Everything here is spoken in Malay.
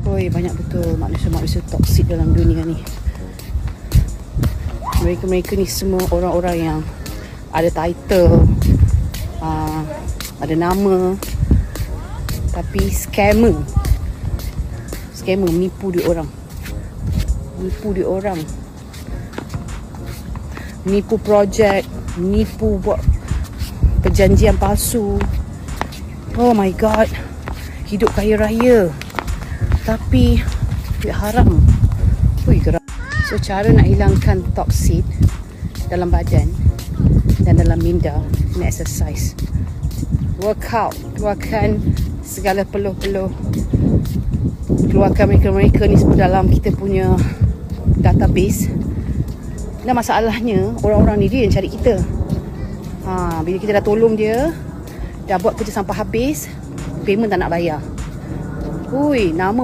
Oi, banyak betul manusia-manusia toksik dalam dunia ni. Mereka ni semua orang-orang yang ada title, ada nama, tapi scammer menipu dia orang, menipu projek, menipu buat perjanjian palsu. Oh my god, hidup kaya raya tapi duit haram. Ui, geram. So cara nak hilangkan toksit dalam badan dan dalam minda, kena exercise, workout, keluarkan segala peluh-peluh, keluarkan mereka ni semua dalam kita punya database. Dan masalahnya orang-orang ni dia yang cari kita. Bila kita dah tolong dia, dah buat kerja sampai habis, payment tak nak bayar. Ui, nama